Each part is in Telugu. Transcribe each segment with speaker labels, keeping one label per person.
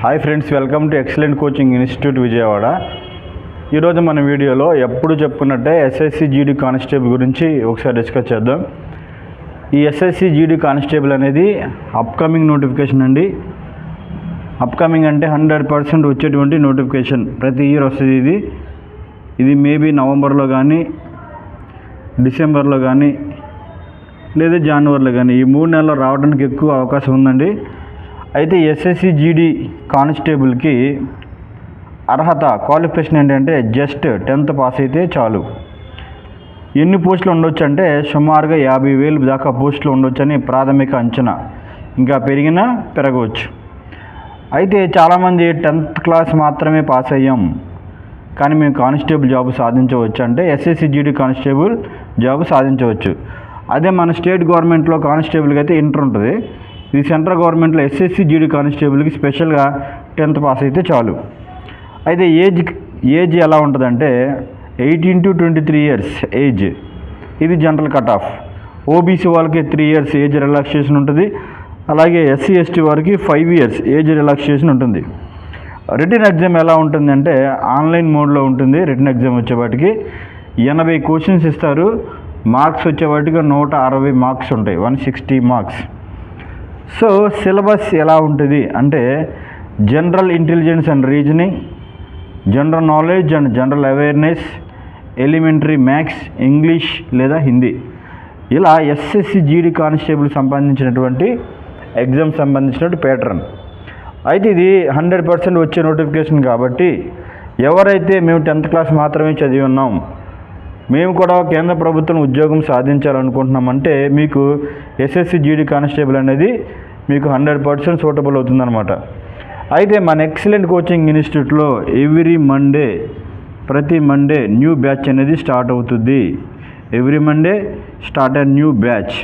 Speaker 1: Hi friends, welcome to excellent coaching institute Vijayawada. ఈరోజు మన వీడియోలో ఎప్పుడు చెప్పుకున్నట్టే ఎస్ఎస్సి జీడీ కానిస్టేబుల్ గురించి ఒకసారి డిస్కస్ చేద్దాం. ఈ ఎస్ఎస్సి జీడీ కానిస్టేబుల్ అనేది అప్కమింగ్ నోటిఫికేషన్ అండి. అప్కమింగ్ అంటే 100% వచ్చేటువంటి నోటిఫికేషన్. ప్రతి ఇయర్ వస్తుంది. ఇది మేబీ నవంబర్లో కానీ, డిసెంబర్లో కానీ, లేదా జనవరిలో కానీ, ఈ 3 నెలల్లో రావడానికి ఎక్కువ అవకాశం ఉందండి. అయితే ఎస్ఎస్సి జీడీ కానిస్టేబుల్కి అర్హత క్వాలిఫికేషన్ ఏంటంటే జస్ట్ 10th పాస్ అయితే చాలు. ఎన్ని పోస్టులు ఉండొచ్చు అంటే సుమారుగా 50,000 దాకా పోస్టులు ఉండొచ్చని ప్రాథమిక అంచనా. ఇంకా పెరగవచ్చు. అయితే చాలామంది 10th క్లాస్ మాత్రమే పాస్ అయ్యాం కానీ మేము కానిస్టేబుల్ జాబ్ సాధించవచ్చు అంటే ఎస్ఎస్సి జీడీ కానిస్టేబుల్ జాబ్ సాధించవచ్చు. అదే మన స్టేట్ గవర్నమెంట్లో కానిస్టేబుల్కి అయితే ఇంటర్ ఉంటుంది. ఇది సెంట్రల్ గవర్నమెంట్లో ఎస్ఎస్సి జీడీ కానిస్టేబుల్కి స్పెషల్గా 10th పాస్ అయితే చాలు. అయితే ఏజ్ ఎలా ఉంటుందంటే 18 to 23 years ఏజ్. ఇది జనరల్ కట్ ఆఫ్. ఓబీసీ వాళ్ళకి 3 years ఏజ్ రిలాక్సేషన్ ఉంటుంది. అలాగే ఎస్సీ ఎస్టీ వారికి 5 years ఏజ్ రిలాక్సేషన్ ఉంటుంది. రిటన్ ఎగ్జామ్ ఎలా ఉంటుందంటే ఆన్లైన్ మోడ్లో ఉంటుంది. రిటన్ ఎగ్జామ్ వచ్చేవాటికి 80 క్వశ్చన్స్ ఇస్తారు. మార్క్స్ వచ్చేవాటికి 160 మార్క్స్ ఉంటాయి, 160 మార్క్స్. సో సిలబస్ ఎలా ఉంటుంది అంటే general intelligence and reasoning, general knowledge and general awareness, elementary maths, English లేదా హిందీ. ఇలా ఎస్ఎస్సి జీడీ కానిస్టేబుల్ సంబంధించినటువంటి ఎగ్జామ్ సంబంధించినటువంటి ప్యాటర్న్. అయితే ఇది 100% వచ్చే నోటిఫికేషన్ కాబట్టి ఎవరైతే మేము 10th క్లాస్ మాత్రమే చదివి ఉన్నాం, మేము కూడా కేంద్ర ప్రభుత్వం ఉద్యోగం సాధించాలనుకుంటున్నామంటే మీకు ఎస్ఎస్సి జీడీ కానిస్టేబుల్ అనేది మీకు 100% సూటబుల్ అవుతుందన్నమాట. అయితే మన ఎక్సలెంట్ కోచింగ్ ఇన్స్టిట్యూట్లో ప్రతి మండే న్యూ బ్యాచ్ అనేది స్టార్ట్ అవుతుంది. Every Monday start a new batch.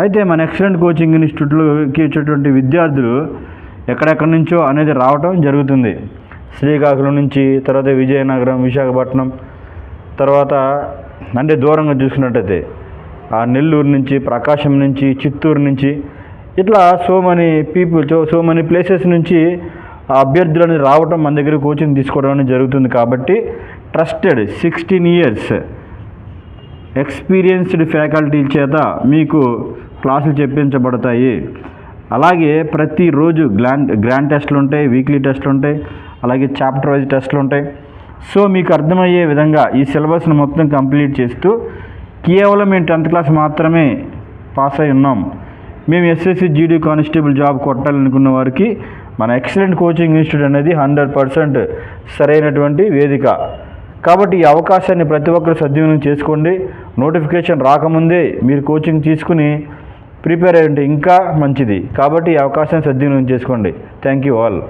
Speaker 1: అయితే మన ఎక్సలెంట్ కోచింగ్ ఇన్స్టిట్యూట్లోకి వచ్చేటువంటి విద్యార్థులు ఎక్కడెక్కడి నుంచో అనేది రావటం జరుగుతుంది. శ్రీకాకుళం నుంచి, తర్వాత విజయనగరం, విశాఖపట్నం, తర్వాత అంటే దూరంగా చూసుకున్నట్టయితే ఆ నెల్లూరు నుంచి, ప్రకాశం నుంచి, చిత్తూరు నుంచి, ఇట్లా సో మెనీ ప్లేసెస్ నుంచి ఆ అభ్యర్థులని రావటం మన దగ్గర కోచింగ్ తీసుకోవడం అనేది జరుగుతుంది. కాబట్టి ట్రస్టెడ్ 16 years ఎక్స్పీరియన్స్డ్ ఫ్యాకల్టీ చేత మీకు క్లాసులు చెప్పించబడతాయి. అలాగే ప్రతిరోజు గ్రాండ్ టెస్టులు ఉంటాయి, వీక్లీ టెస్టులు ఉంటాయి, అలాగే చాప్టర్ వైజ్ టెస్టులు ఉంటాయి. సో మీకు అర్థమయ్యే విధంగా ఈ సిలబస్ను మొత్తం కంప్లీట్ చేస్తూ కేవలం మేము 10th క్లాస్ మాత్రమే పాస్ అయి ఉన్నాం, మేము ఎస్ఎస్సి జీడీ కానిస్టేబుల్ జాబ్ కొట్టాలనుకున్న వారికి మన ఎక్సలెంట్ కోచింగ్ ఇన్స్టిట్యూట్ అనేది 100% సరైనటువంటి వేదిక. కాబట్టి ఈ అవకాశాన్ని ప్రతి ఒక్కరు సద్వినియోగం చేసుకోండి. నోటిఫికేషన్ రాకముందే మీరు కోచింగ్ తీసుకుని ప్రిపేర్ అయ్యి ఉంటే ఇంకా మంచిది. కాబట్టి ఈ అవకాశాన్ని సద్వినియోగం చేసుకోండి. Thank you all.